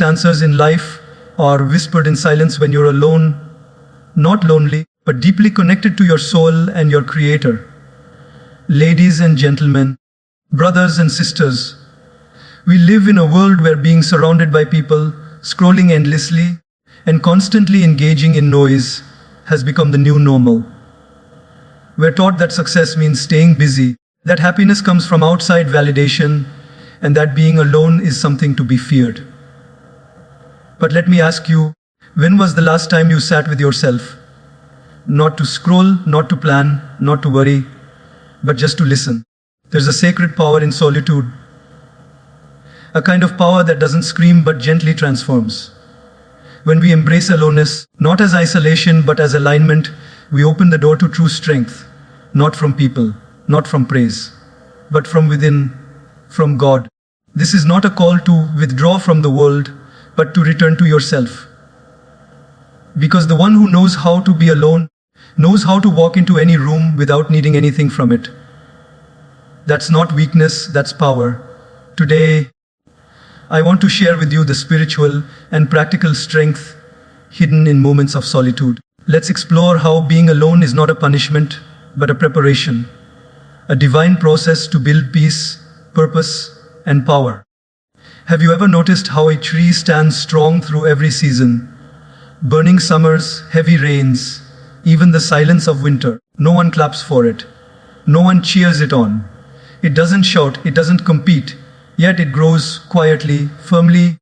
answers in life are whispered in silence when you're alone, not lonely, but deeply connected to your soul and your Creator. Ladies and gentlemen, brothers and sisters, we live in a world where being surrounded by people, scrolling endlessly, and constantly engaging in noise has become the new normal. We're taught that success means staying busy, that happiness comes from outside validation, and that being alone is something to be feared. But let me ask you, when was the last time you sat with yourself? Not to scroll, not to plan, not to worry, but just to listen. There's a sacred power in solitude, a kind of power that doesn't scream but gently transforms. When we embrace aloneness, not as isolation but as alignment, we open the door to true strength, not from people, not from praise, but from within, from God. This is not a call to withdraw from the world, but to return to yourself. Because the one who knows how to be alone knows how to walk into any room without needing anything from it. That's not weakness, that's power. Today, I want to share with you the spiritual and practical strength hidden in moments of solitude. Let's explore how being alone is not a punishment, but a preparation, a divine process to build peace, purpose, and power. Have you ever noticed how a tree stands strong through every season? Burning summers, heavy rains, even the silence of winter. No one claps for it. No one cheers it on. It doesn't shout, it doesn't compete, yet it grows quietly, firmly,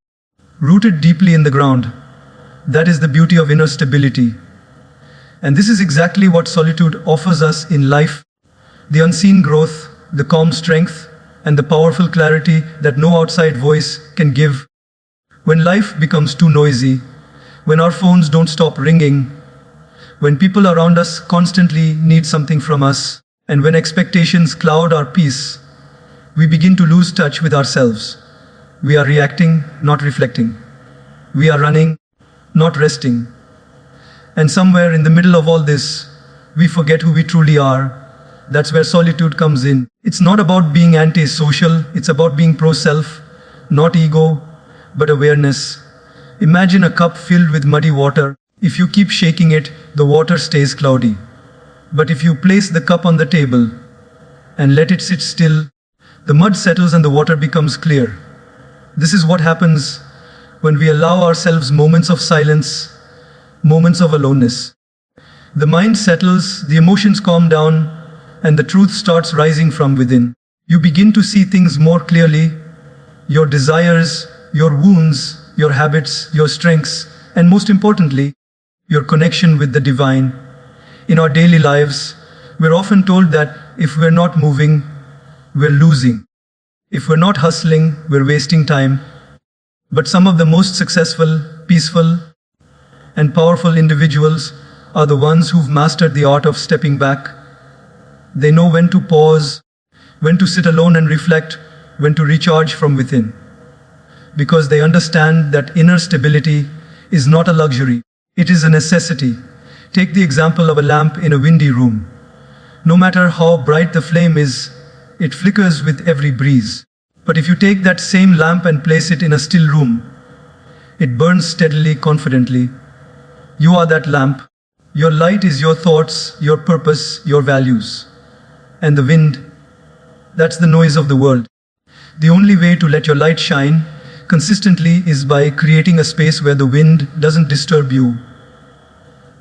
rooted deeply in the ground. That is the beauty of inner stability. And this is exactly what solitude offers us in life: the unseen growth, the calm strength, and the powerful clarity that no outside voice can give. When life becomes too noisy, when our phones don't stop ringing, when people around us constantly need something from us, and when expectations cloud our peace, we begin to lose touch with ourselves. We are reacting, not reflecting. We are running, not resting. And somewhere in the middle of all this, we forget who we truly are. That's where solitude comes in. It's not about being anti-social, it's about being pro-self, not ego, but awareness. Imagine a cup filled with muddy water. If you keep shaking it, the water stays cloudy. But if you place the cup on the table and let it sit still, the mud settles and the water becomes clear. This is what happens when we allow ourselves moments of silence, moments of aloneness. The mind settles, the emotions calm down, and the truth starts rising from within. You begin to see things more clearly: your desires, your wounds, your habits, your strengths, and most importantly, your connection with the divine. In our daily lives, we're often told that if we're not moving, we're losing. If we're not hustling, we're wasting time. But some of the most successful, peaceful, and powerful individuals are the ones who've mastered the art of stepping back. They know when to pause, when to sit alone and reflect, when to recharge from within. Because they understand that inner stability is not a luxury, it is a necessity. Take the example of a lamp in a windy room. No matter how bright the flame is, it flickers with every breeze. But if you take that same lamp and place it in a still room, it burns steadily, confidently. You are that lamp. Your light is your thoughts, your purpose, your values. And the wind, that's the noise of the world. The only way to let your light shine consistently is by creating a space where the wind doesn't disturb you.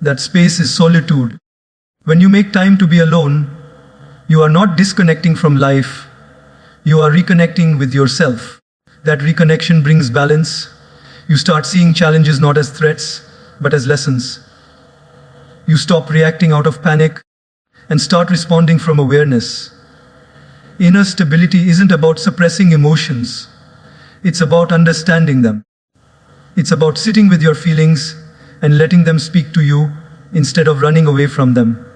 That space is solitude. When you make time to be alone, you are not disconnecting from life. You are reconnecting with yourself. That reconnection brings balance. You start seeing challenges not as threats, but as lessons. You stop reacting out of panic and start responding from awareness. Inner stability isn't about suppressing emotions. It's about understanding them. It's about sitting with your feelings and letting them speak to you instead of running away from them.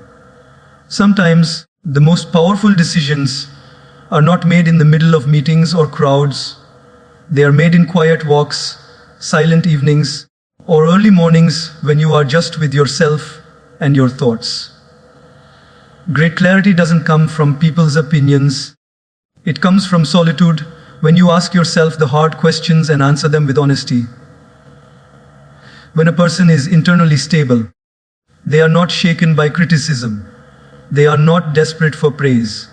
Sometimes, the most powerful decisions are not made in the middle of meetings or crowds. They are made in quiet walks, silent evenings, or early mornings when you are just with yourself and your thoughts. Great clarity doesn't come from people's opinions. It comes from solitude, when you ask yourself the hard questions and answer them with honesty. When a person is internally stable, they are not shaken by criticism. They are not desperate for praise.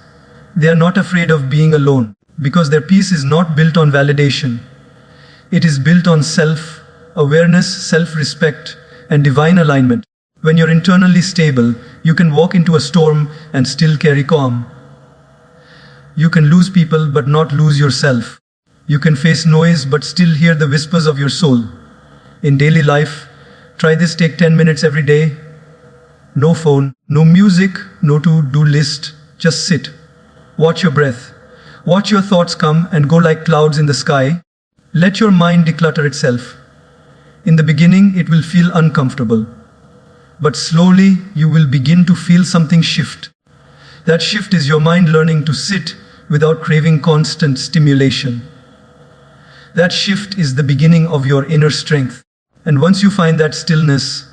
They are not afraid of being alone, because their peace is not built on validation. It is built on self-awareness, self-respect, and divine alignment. When you're internally stable, you can walk into a storm and still carry calm. You can lose people but not lose yourself. You can face noise but still hear the whispers of your soul. In daily life, try this, take 10 minutes every day. No phone, no music, no to-do list, just sit. Watch your breath. Watch your thoughts come and go like clouds in the sky. Let your mind declutter itself. In the beginning, it will feel uncomfortable. But slowly, you will begin to feel something shift. That shift is your mind learning to sit without craving constant stimulation. That shift is the beginning of your inner strength. And once you find that stillness,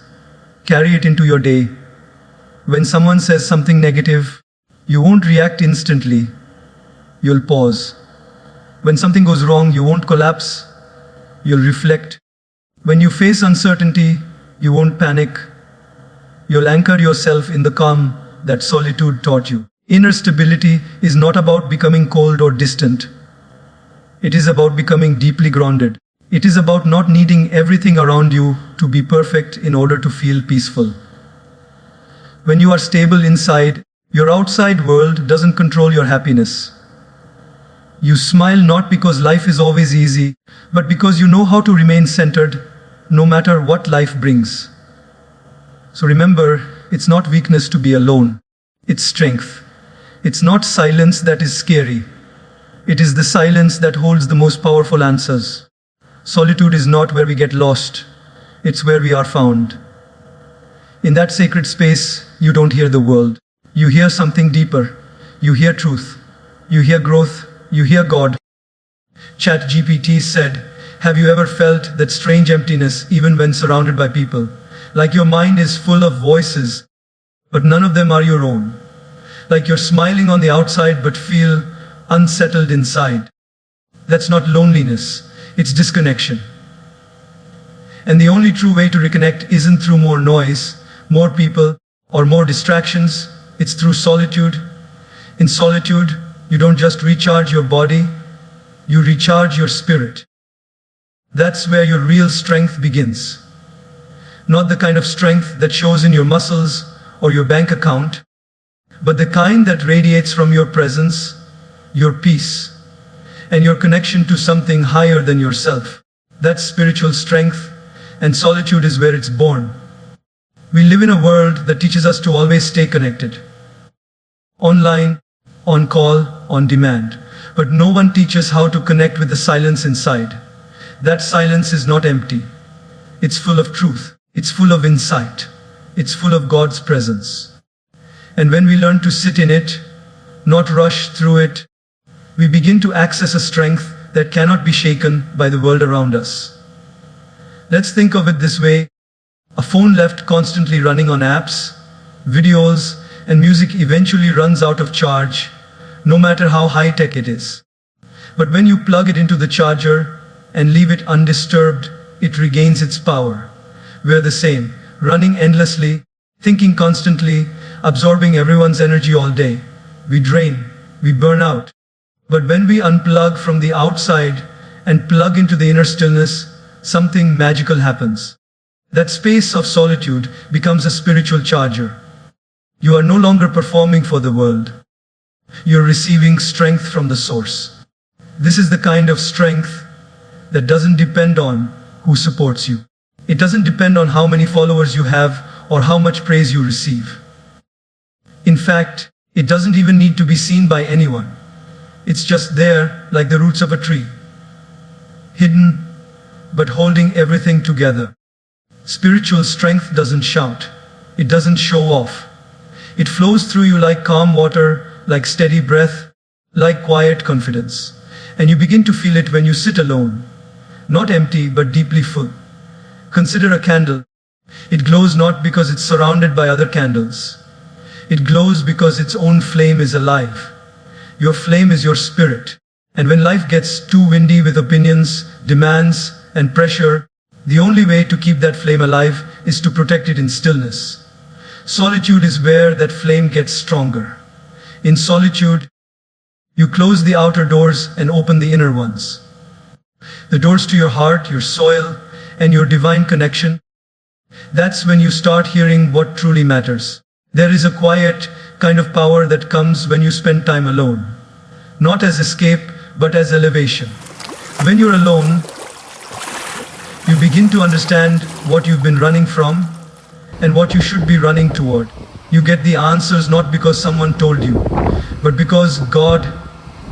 carry it into your day. When someone says something negative, you won't react instantly. You'll pause. When something goes wrong, you won't collapse. You'll reflect. When you face uncertainty, you won't panic. You'll anchor yourself in the calm that solitude taught you. Inner stability is not about becoming cold or distant. It is about becoming deeply grounded. It is about not needing everything around you to be perfect in order to feel peaceful. When you are stable inside, your outside world doesn't control your happiness. You smile not because life is always easy, but because you know how to remain centered no matter what life brings. So remember, it's not weakness to be alone. It's strength. It's not silence that is scary. It is the silence that holds the most powerful answers. Solitude is not where we get lost. It's where we are found. In that sacred space, you don't hear the world. You hear something deeper. You hear truth. You hear growth. You hear God. ChatGPT said, "Have you ever felt that strange emptiness even when surrounded by people? Like your mind is full of voices, but none of them are your own. Like you're smiling on the outside but feel unsettled inside." That's not loneliness, it's disconnection. And the only true way to reconnect isn't through more noise, more people, or more distractions. It's through solitude. In solitude, you don't just recharge your body, you recharge your spirit. That's where your real strength begins. Not the kind of strength that shows in your muscles or your bank account, but the kind that radiates from your presence, your peace, and your connection to something higher than yourself. That's spiritual strength, and solitude is where it's born. We live in a world that teaches us to always stay connected. Online, on call, on demand. But no one teaches how to connect with the silence inside. That silence is not empty. It's full of truth. It's full of insight. It's full of God's presence. And when we learn to sit in it, not rush through it, we begin to access a strength that cannot be shaken by the world around us. Let's think of it this way. A phone left constantly running on apps, videos, and music eventually runs out of charge, no matter how high-tech it is. But when you plug it into the charger and leave it undisturbed, it regains its power. We're the same, running endlessly, thinking constantly, absorbing everyone's energy all day. We drain, we burn out. But when we unplug from the outside and plug into the inner stillness, something magical happens. That space of solitude becomes a spiritual charger. You are no longer performing for the world. You're receiving strength from the source. This is the kind of strength that doesn't depend on who supports you. It doesn't depend on how many followers you have or how much praise you receive. In fact, it doesn't even need to be seen by anyone. It's just there, like the roots of a tree. Hidden, but holding everything together. Spiritual strength doesn't shout. It doesn't show off. It flows through you like calm water, like steady breath, like quiet confidence. And you begin to feel it when you sit alone. Not empty, but deeply full. Consider a candle. It glows not because it's surrounded by other candles. It glows because its own flame is alive. Your flame is your spirit. And when life gets too windy with opinions, demands, and pressure, The only way to keep that flame alive is to protect it in stillness. Solitude is where that flame gets stronger. In solitude, you close the outer doors and open the inner ones. The doors to your heart, your soul, and your divine connection. That's when you start hearing what truly matters. There is a quiet kind of power that comes when you spend time alone. Not as escape, but as elevation. When you're alone, you begin to understand what you've been running from and what you should be running toward. You get the answers not because someone told you, but because God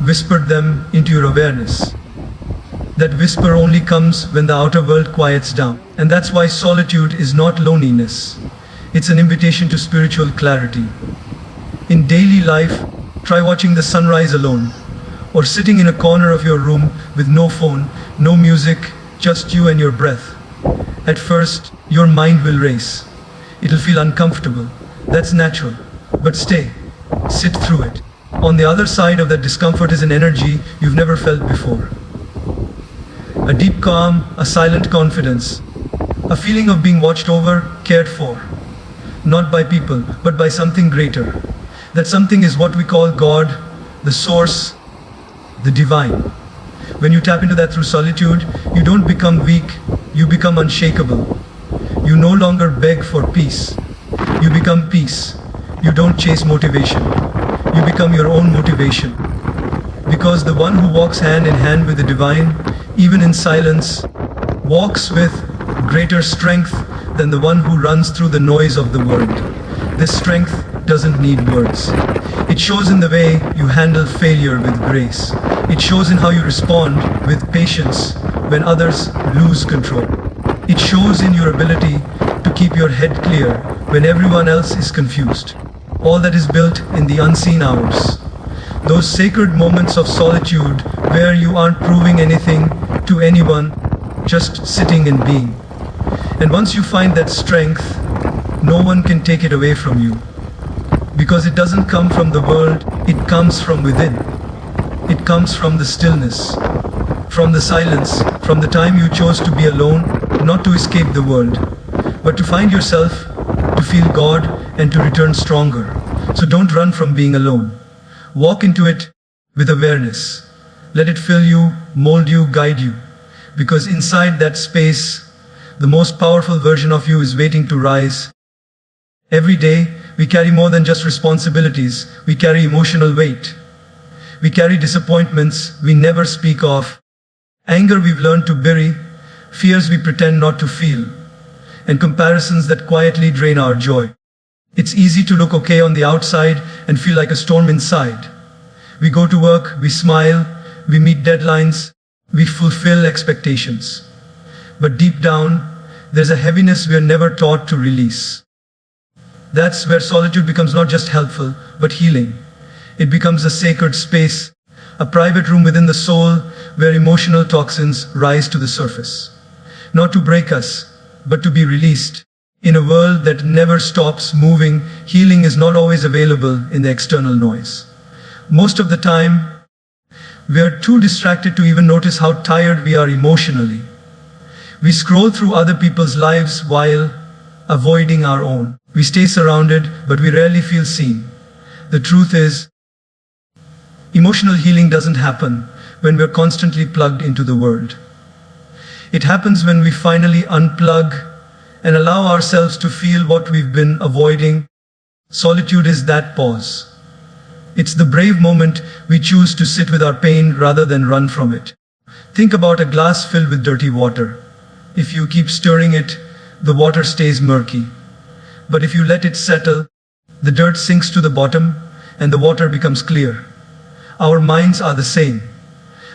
whispered them into your awareness. That whisper only comes when the outer world quiets down. And that's why solitude is not loneliness. It's an invitation to spiritual clarity. In daily life, try watching the sunrise alone, or sitting in a corner of your room with no phone, no music, just you and your breath. At first, your mind will race. It'll feel uncomfortable. That's natural. But stay. Sit through it. On the other side of that discomfort is an energy you've never felt before. A deep calm, a silent confidence. A feeling of being watched over, cared for. Not by people, but by something greater. That something is what we call God, the source, the divine. When you tap into that through solitude, you don't become weak, you become unshakable. You no longer beg for peace. You become peace. You don't chase motivation. You become your own motivation. Because the one who walks hand in hand with the divine, even in silence, walks with greater strength than the one who runs through the noise of the world. This strength doesn't need words. It shows in the way you handle failure with grace. It shows in how you respond with patience when others lose control. It shows in your ability to keep your head clear when everyone else is confused. All that is built in the unseen hours. Those sacred moments of solitude where you aren't proving anything to anyone, just sitting and being. And once you find that strength, no one can take it away from you. Because it doesn't come from the world, it comes from within. It comes from the stillness, from the silence, from the time you chose to be alone, not to escape the world, but to find yourself, to feel God, and to return stronger. So don't run from being alone. Walk into it with awareness. Let it fill you, mold you, guide you. Because inside that space, the most powerful version of you is waiting to rise. Every day, we carry more than just responsibilities. We carry emotional weight. We carry disappointments we never speak of, anger we've learned to bury, fears we pretend not to feel, and comparisons that quietly drain our joy. It's easy to look okay on the outside and feel like a storm inside. We go to work, we smile, we meet deadlines, we fulfill expectations. But deep down, there's a heaviness we're never taught to release. That's where solitude becomes not just helpful, but healing. It becomes a sacred space, a private room within the soul where emotional toxins rise to the surface. Not to break us, but to be released. In a world that never stops moving, healing is not always available in the external noise. Most of the time, we are too distracted to even notice how tired we are emotionally. We scroll through other people's lives while avoiding our own. We stay surrounded, but we rarely feel seen. The truth is, emotional healing doesn't happen when we're constantly plugged into the world. It happens when we finally unplug and allow ourselves to feel what we've been avoiding. Solitude is that pause. It's the brave moment we choose to sit with our pain rather than run from it. Think about a glass filled with dirty water. If you keep stirring it, the water stays murky. But if you let it settle, the dirt sinks to the bottom and the water becomes clear. Our minds are the same.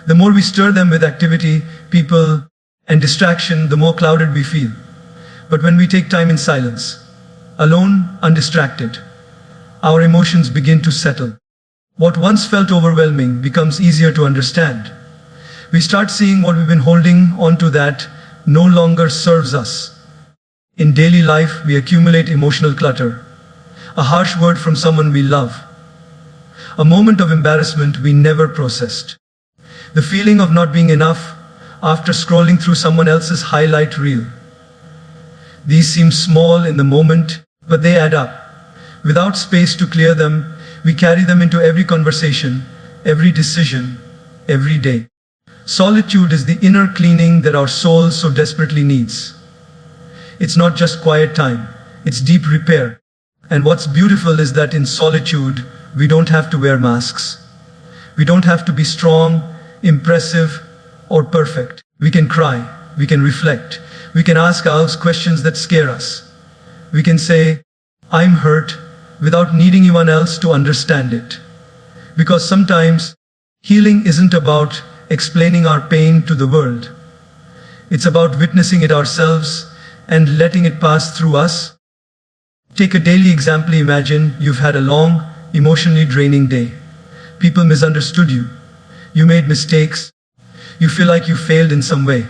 The more we stir them with activity, people, and distraction, the more clouded we feel. But when we take time in silence, alone, undistracted, our emotions begin to settle. What once felt overwhelming becomes easier to understand. We start seeing what we've been holding onto that no longer serves us. In daily life, we accumulate emotional clutter. A harsh word from someone we love. A moment of embarrassment we never processed. The feeling of not being enough, after scrolling through someone else's highlight reel. These seem small in the moment, but they add up. Without space to clear them, we carry them into every conversation, every decision, every day. Solitude is the inner cleaning that our soul so desperately needs. It's not just quiet time, it's deep repair. And what's beautiful is that in solitude, we don't have to wear masks. We don't have to be strong, impressive, or perfect. We can cry, we can reflect, we can ask ourselves questions that scare us. We can say, I'm hurt, without needing anyone else to understand it. Because sometimes, healing isn't about explaining our pain to the world. It's about witnessing it ourselves and letting it pass through us. Take a daily example. Imagine you've had a long, emotionally draining day. People misunderstood you. You made mistakes. You feel like you failed in some way.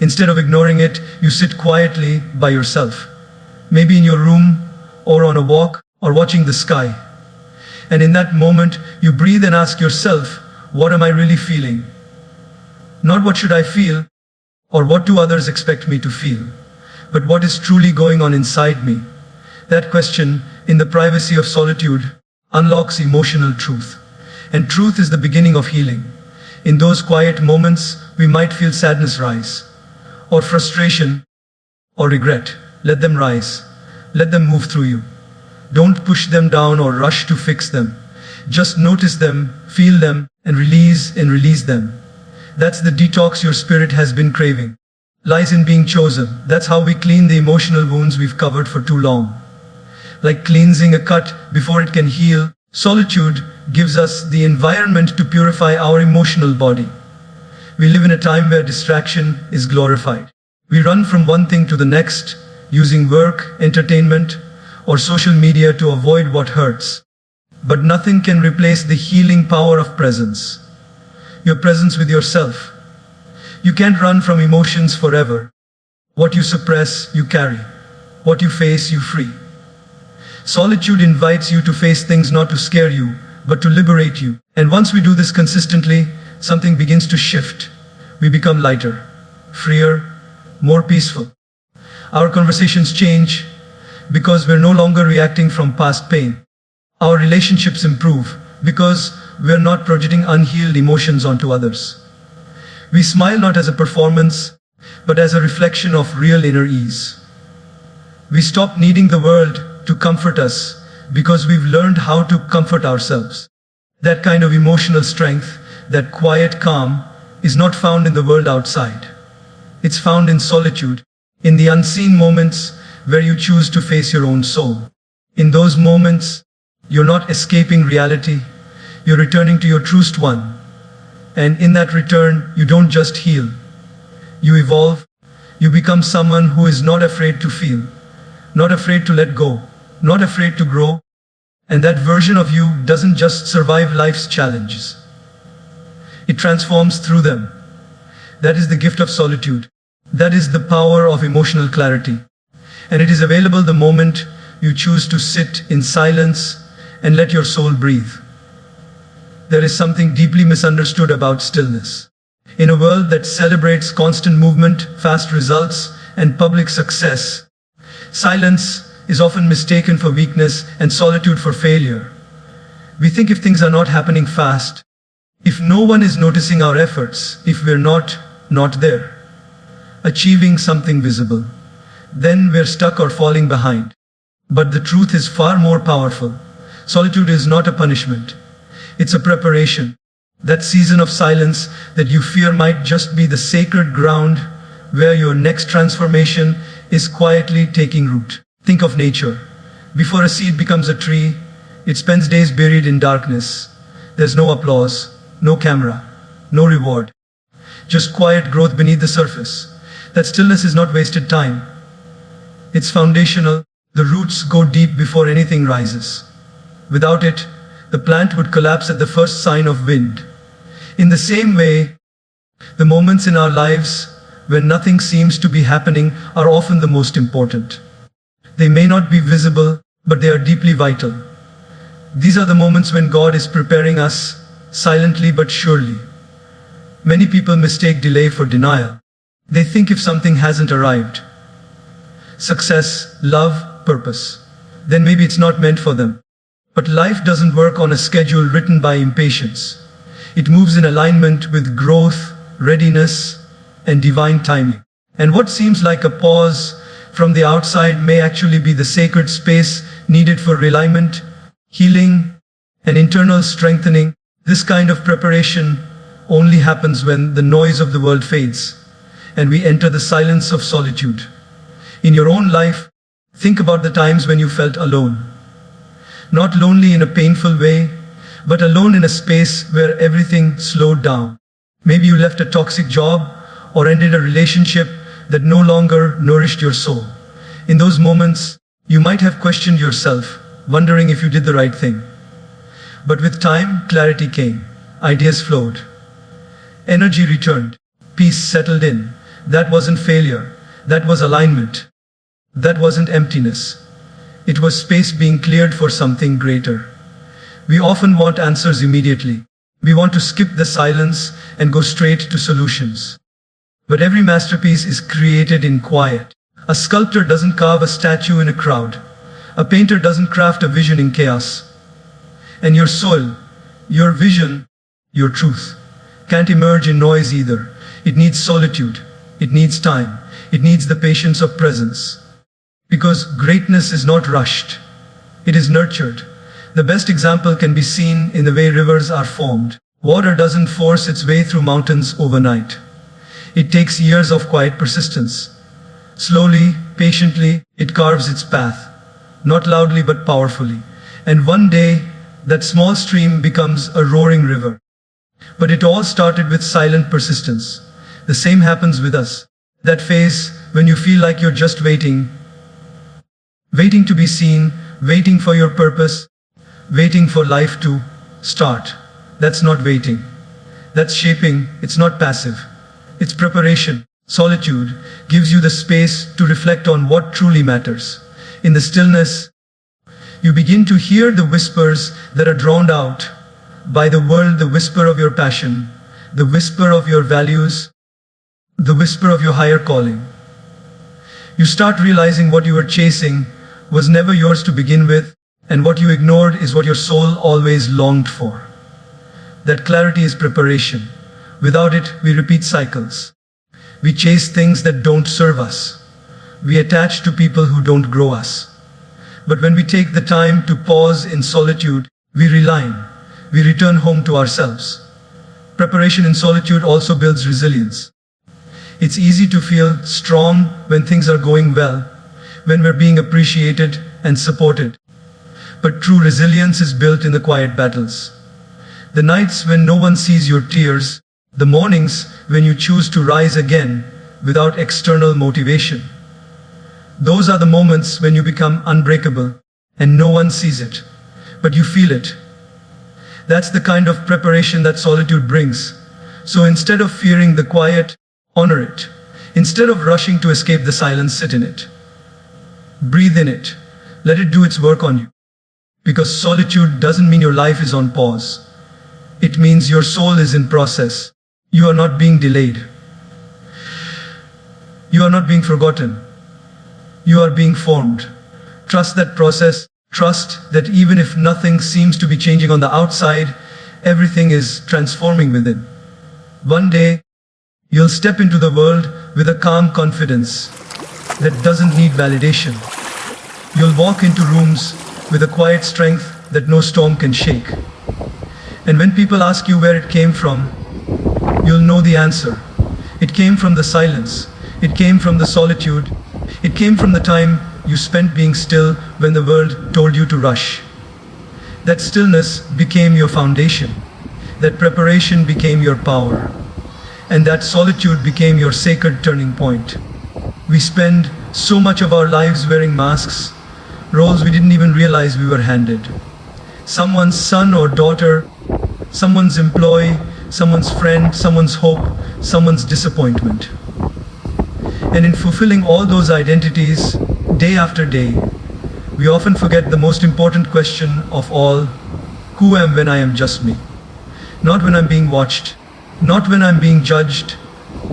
Instead of ignoring it, you sit quietly by yourself. Maybe in your room, or on a walk, or watching the sky. And in that moment, you breathe and ask yourself, what am I really feeling? Not what should I feel, or what do others expect me to feel, but what is truly going on inside me. That question, in the privacy of solitude, unlocks emotional truth. And truth is the beginning of healing. In those quiet moments, we might feel sadness rise, or frustration, or regret. Let them rise. Let them move through you. Don't push them down or rush to fix them. Just notice them, feel them, and release them. That's the detox your spirit has been craving. Lies in being chosen. That's how we clean the emotional wounds we've covered for too long. Like cleansing a cut before it can heal, solitude gives us the environment to purify our emotional body. We live in a time where distraction is glorified. We run from one thing to the next, using work, entertainment, or social media to avoid what hurts. But nothing can replace the healing power of presence. Your presence with yourself. You can't run from emotions forever. What you suppress, you carry. What you face, you free. Solitude invites you to face things not to scare you, but to liberate you. And once we do this consistently, something begins to shift. We become lighter, freer, more peaceful. Our conversations change because we're no longer reacting from past pain. Our relationships improve because we're not projecting unhealed emotions onto others. We smile not as a performance, but as a reflection of real inner ease. We stop needing the world to comfort us because we've learned how to comfort ourselves. That kind of emotional strength, that quiet calm, is not found in the world outside. It's found in solitude, in the unseen moments where you choose to face your own soul. In those moments, you're not escaping reality, you're returning to your truest one. And in that return, you don't just heal. You evolve, you become someone who is not afraid to feel, not afraid to let go, not afraid to grow. And that version of you doesn't just survive life's challenges. It transforms through them. That is the gift of solitude. That is the power of emotional clarity. And it is available the moment you choose to sit in silence and let your soul breathe. There is something deeply misunderstood about stillness. In a world that celebrates constant movement, fast results, and public success, silence is often mistaken for weakness and solitude for failure. We think if things are not happening fast, if no one is noticing our efforts, if we're not there, achieving something visible, then we're stuck or falling behind. But the truth is far more powerful. Solitude is not a punishment. It's a preparation. That season of silence that you fear might just be the sacred ground where your next transformation is quietly taking root. Think of nature. Before a seed becomes a tree, it spends days buried in darkness. There's no applause, no camera, no reward. Just quiet growth beneath the surface. That stillness is not wasted time. It's foundational. The roots go deep before anything rises. Without it, the plant would collapse at the first sign of wind. In the same way, the moments in our lives when nothing seems to be happening are often the most important. They may not be visible, but they are deeply vital. These are the moments when God is preparing us, silently but surely. Many people mistake delay for denial. They think if something hasn't arrived, success, love, purpose, then maybe it's not meant for them. But life doesn't work on a schedule written by impatience. It moves in alignment with growth, readiness, and divine timing. And what seems like a pause from the outside may actually be the sacred space needed for realignment, healing, and internal strengthening. This kind of preparation only happens when the noise of the world fades and we enter the silence of solitude. In your own life, think about the times when you felt alone. Not lonely in a painful way, but alone in a space where everything slowed down. Maybe you left a toxic job or ended a relationship that no longer nourished your soul. In those moments, you might have questioned yourself, wondering if you did the right thing. But with time, clarity came. Ideas flowed. Energy returned. Peace settled in. That wasn't failure. That was alignment. That wasn't emptiness. It was space being cleared for something greater. We often want answers immediately. We want to skip the silence and go straight to solutions. But every masterpiece is created in quiet. A sculptor doesn't carve a statue in a crowd. A painter doesn't craft a vision in chaos. And your soul, your vision, your truth can't emerge in noise either. It needs solitude. It needs time. It needs the patience of presence. Because greatness is not rushed. It is nurtured. The best example can be seen in the way rivers are formed. Water doesn't force its way through mountains overnight. It takes years of quiet persistence. Slowly, patiently, it carves its path. Not loudly but powerfully. And one day, that small stream becomes a roaring river. But it all started with silent persistence. The same happens with us. That phase when you feel like you're just waiting to be seen, waiting for your purpose, waiting for life to start. That's not waiting. That's shaping. It's not passive. It's preparation. Solitude gives you the space to reflect on what truly matters. In the stillness, you begin to hear the whispers that are drowned out by the world, the whisper of your passion, the whisper of your values, the whisper of your higher calling. You start realizing what you were chasing was never yours to begin with, and what you ignored is what your soul always longed for. That clarity is preparation. Without it, we repeat cycles. We chase things that don't serve us. We attach to people who don't grow us. But when we take the time to pause in solitude, we realign. We return home to ourselves. Preparation in solitude also builds resilience. It's easy to feel strong when things are going well, when we're being appreciated and supported. But true resilience is built in the quiet battles. The nights when no one sees your tears, the mornings when you choose to rise again without external motivation. Those are the moments when you become unbreakable and no one sees it, but you feel it. That's the kind of preparation that solitude brings. So instead of fearing the quiet, honor it. Instead of rushing to escape the silence, sit in it. Breathe in it. Let it do its work on you. Because solitude doesn't mean your life is on pause. It means your soul is in process. You are not being delayed. You are not being forgotten. You are being formed. Trust that process. Trust that even if nothing seems to be changing on the outside, everything is transforming within. One day, you'll step into the world with a calm confidence that doesn't need validation. You'll walk into rooms with a quiet strength that no storm can shake. And when people ask you where it came from, you'll know the answer. It came from the silence. It came from the solitude. It came from the time you spent being still when the world told you to rush. That stillness became your foundation. That preparation became your power. And that solitude became your sacred turning point. We spend so much of our lives wearing masks, roles we didn't even realize we were handed. Someone's son or daughter, someone's employee, someone's friend, someone's hope, someone's disappointment. And in fulfilling all those identities, day after day, we often forget the most important question of all: who am when I am just me? Not when I'm being watched, Not when I'm being judged,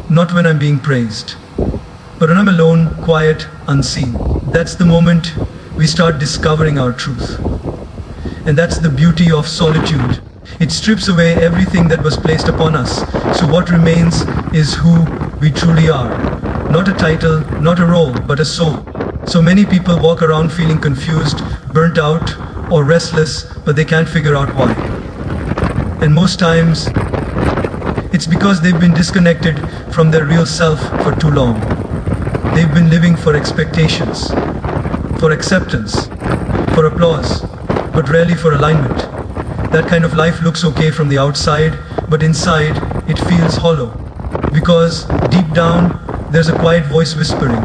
not when I'm being praised, but when I'm alone, quiet, unseen. That's the moment we start discovering our truth. And that's the beauty of solitude. It strips away everything that was placed upon us. So what remains is who we truly are. Not a title, not a role, but a soul. So many people walk around feeling confused, burnt out, or restless, but they can't figure out why. And most times, it's because they've been disconnected from their real self for too long. They've been living for expectations, for acceptance, for applause, but rarely for alignment. That kind of life looks okay from the outside, but inside it feels hollow. Because deep down, there's a quiet voice whispering,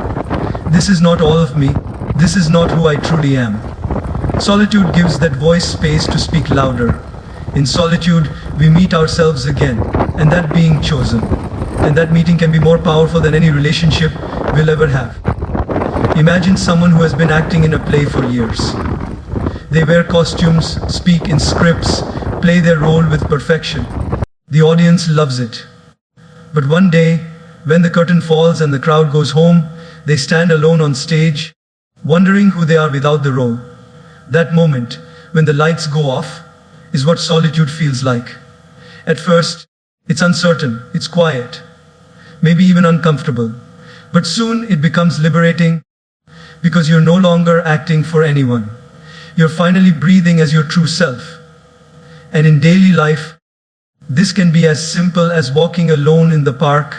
"This is not all of me, this is not who I truly am." Solitude gives that voice space to speak louder. In solitude, we meet ourselves again, and that being chosen. And that meeting can be more powerful than any relationship we'll ever have. Imagine someone who has been acting in a play for years. They wear costumes, speak in scripts, play their role with perfection. The audience loves it. But one day, when the curtain falls and the crowd goes home, they stand alone on stage, wondering who they are without the role. That moment, when the lights go off, is what solitude feels like. At first, it's uncertain, it's quiet, maybe even uncomfortable. But soon it becomes liberating because you're no longer acting for anyone. You're finally breathing as your true self. And in daily life, this can be as simple as walking alone in the park,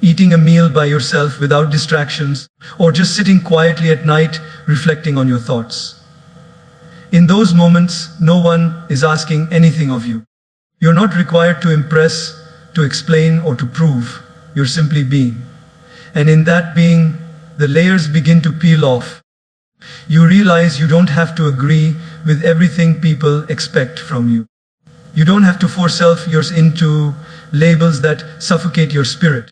eating a meal by yourself without distractions, or just sitting quietly at night reflecting on your thoughts. In those moments, no one is asking anything of you. You're not required to impress, to explain, or to prove. You're simply being. And in that being, the layers begin to peel off. You realize you don't have to agree with everything people expect from you. You don't have to force yours into labels that suffocate your spirit.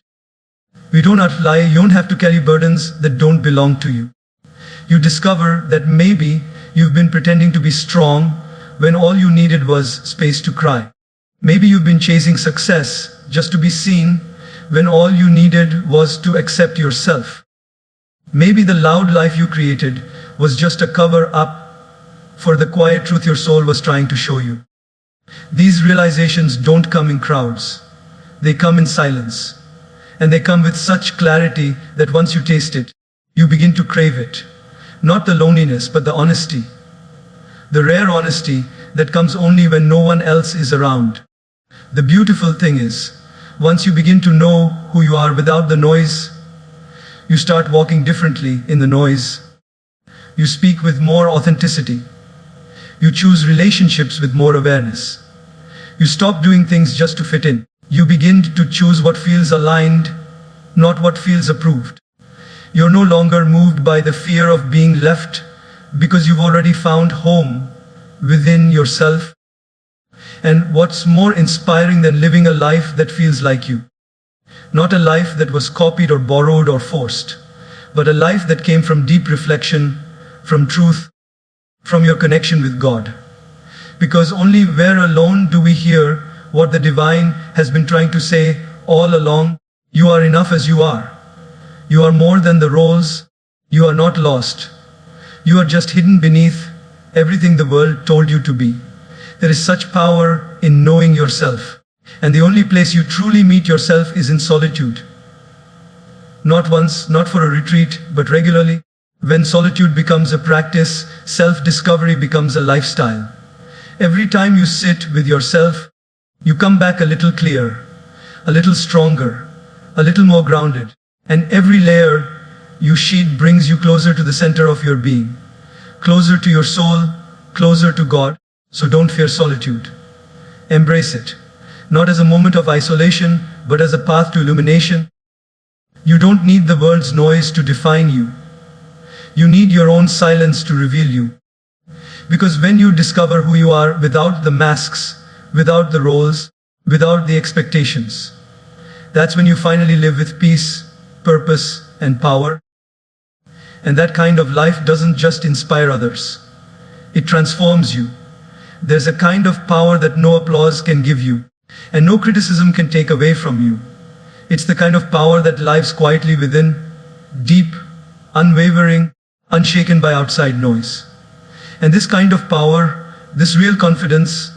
You don't have to lie, you don't have to carry burdens that don't belong to you. You discover that maybe you've been pretending to be strong when all you needed was space to cry. Maybe you've been chasing success just to be seen when all you needed was to accept yourself. Maybe the loud life you created was just a cover up for the quiet truth your soul was trying to show you. These realizations don't come in crowds. They come in silence. And they come with such clarity that once you taste it, you begin to crave it. Not the loneliness, but the honesty. The rare honesty that comes only when no one else is around. The beautiful thing is, once you begin to know who you are without the noise, you start walking differently in the noise. You speak with more authenticity. You choose relationships with more awareness. You stop doing things just to fit in. You begin to choose what feels aligned, not what feels approved. You're no longer moved by the fear of being left because you've already found home within yourself. And what's more inspiring than living a life that feels like you? Not a life that was copied or borrowed or forced, but a life that came from deep reflection, from truth, from your connection with God. Because only where alone do we hear what the divine has been trying to say all along. You are enough as you are. You are more than the roles. You are not lost. You are just hidden beneath everything the world told you to be. There is such power in knowing yourself. And the only place you truly meet yourself is in solitude. Not once, not for a retreat, but regularly. When solitude becomes a practice, self-discovery becomes a lifestyle. Every time you sit with yourself, you come back a little clearer, a little stronger, a little more grounded. And every layer you shed brings you closer to the center of your being, closer to your soul, closer to God. So don't fear solitude. Embrace it, not as a moment of isolation, but as a path to illumination. You don't need the world's noise to define you. You need your own silence to reveal you. Because when you discover who you are without the masks, without the roles, without the expectations, that's when you finally live with peace, purpose, and power. And that kind of life doesn't just inspire others. It transforms you. There's a kind of power that no applause can give you. And no criticism can take away from you. It's the kind of power that lives quietly within, deep, unwavering, unshaken by outside noise. And this kind of power, this real confidence,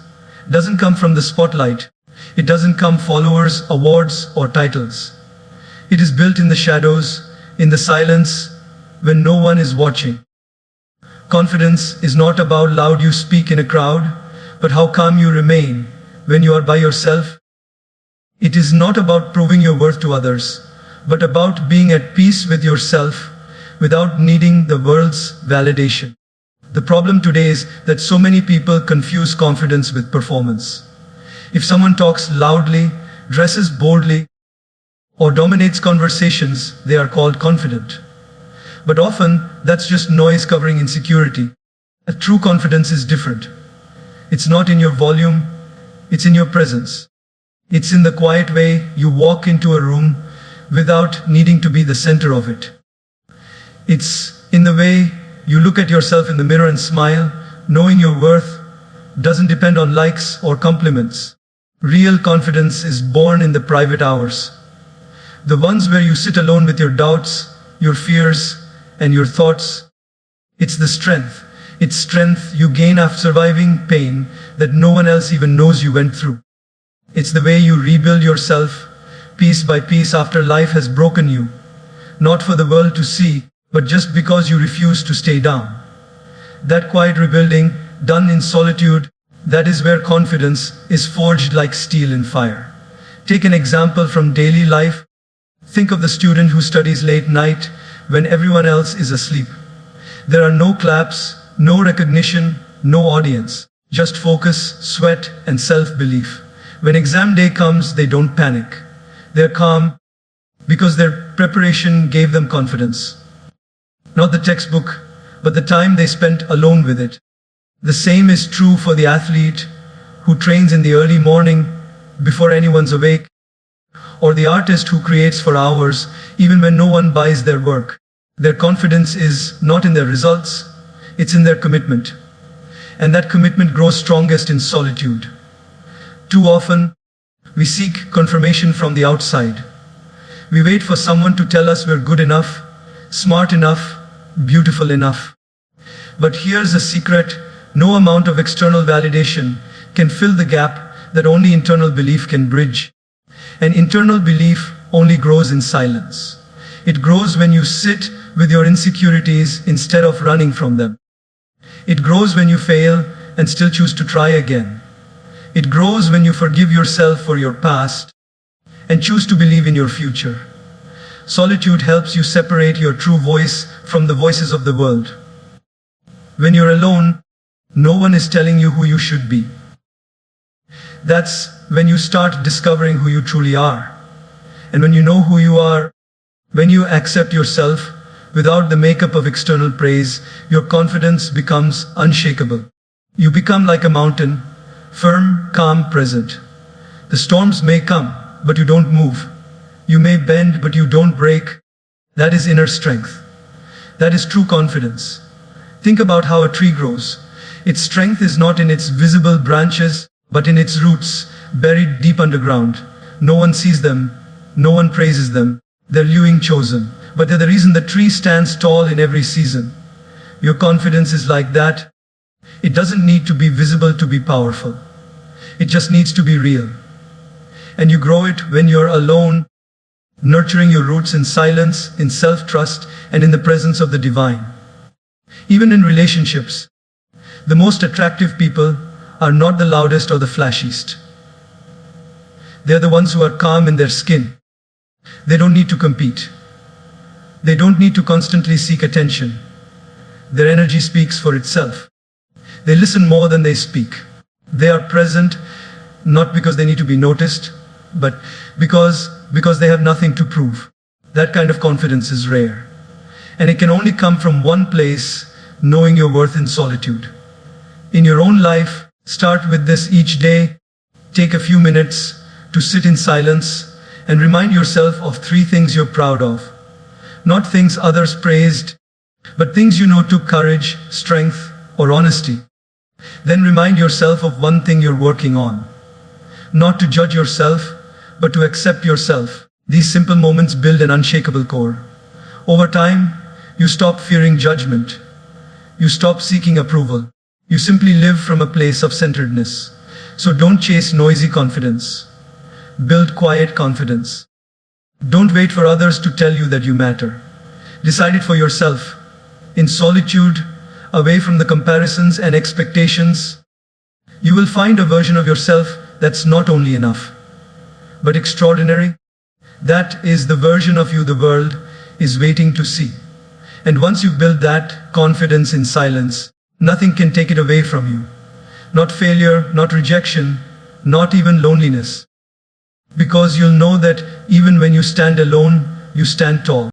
doesn't come from the spotlight. It doesn't come followers, awards, or titles. It is built in the shadows, in the silence, when no one is watching. Confidence is not about how loud you speak in a crowd, but how calm you remain when you are by yourself. It is not about proving your worth to others, but about being at peace with yourself without needing the world's validation. The problem today is that so many people confuse confidence with performance. If someone talks loudly, dresses boldly, or dominates conversations, they are called confident. But often, that's just noise covering insecurity. A true confidence is different. It's not in your volume, it's in your presence. It's in the quiet way you walk into a room without needing to be the center of it. It's in the way you look at yourself in the mirror and smile, knowing your worth doesn't depend on likes or compliments. Real confidence is born in the private hours. The ones where you sit alone with your doubts, your fears, and your thoughts. It's the strength. It's strength you gain after surviving pain that no one else even knows you went through. It's the way you rebuild yourself, piece by piece after life has broken you. Not for the world to see, but just because you refuse to stay down. That quiet rebuilding, done in solitude, that is where confidence is forged like steel in fire. Take an example from daily life. Think of the student who studies late night when everyone else is asleep. There are no claps, no recognition, no audience. Just focus, sweat, and self-belief. When exam day comes, they don't panic. They're calm because their preparation gave them confidence. Not the textbook, but the time they spent alone with it. The same is true for the athlete who trains in the early morning before anyone's awake, or the artist who creates for hours even when no one buys their work. Their confidence is not in their results, it's in their commitment. And that commitment grows strongest in solitude. Too often, we seek confirmation from the outside. We wait for someone to tell us we're good enough, smart enough, beautiful enough. But here's a secret: no amount of external validation can fill the gap that only internal belief can bridge. And internal belief only grows in silence. It grows when you sit with your insecurities instead of running from them. It grows when you fail and still choose to try again. It grows when you forgive yourself for your past and choose to believe in your future. Solitude helps you separate your true voice from the voices of the world. When you're alone, no one is telling you who you should be. That's when you start discovering who you truly are. And when you know who you are, when you accept yourself without the makeup of external praise, your confidence becomes unshakable. You become like a mountain, firm, calm, present. The storms may come, but you don't move. You may bend, but you don't break. That is inner strength. That is true confidence. Think about how a tree grows. Its strength is not in its visible branches, but in its roots, buried deep underground. No one sees them, no one praises them. They're Lewing chosen, but they're the reason the tree stands tall in every season. Your confidence is like that. It doesn't need to be visible to be powerful. It just needs to be real. And you grow it when you're alone, nurturing your roots in silence, in self-trust, and in the presence of the divine. Even in relationships, the most attractive people are not the loudest or the flashiest. They're the ones who are calm in their skin. They don't need to compete. They don't need to constantly seek attention. Their energy speaks for itself. They listen more than they speak. They are present, not because they need to be noticed, but because they have nothing to prove. That kind of confidence is rare. And it can only come from one place: knowing your worth in solitude. In your own life, start with this each day. Take a few minutes to sit in silence and remind yourself of 3 things you're proud of. Not things others praised, but things you know took courage, strength, or honesty. Then remind yourself of 1 thing you're working on. not to judge yourself, but to accept yourself. These simple moments build an unshakable core. Over time, you stop fearing judgment. You stop seeking approval. You simply live from a place of centeredness. So don't chase noisy confidence. Build quiet confidence. Don't wait for others to tell you that you matter. Decide it for yourself. In solitude, away from the comparisons and expectations, you will find a version of yourself that's not only enough, but extraordinary. That is the version of you the world is waiting to see. And once you build that confidence in silence, nothing can take it away from you. Not failure, not rejection, not even loneliness. Because you'll know that even when you stand alone, you stand tall.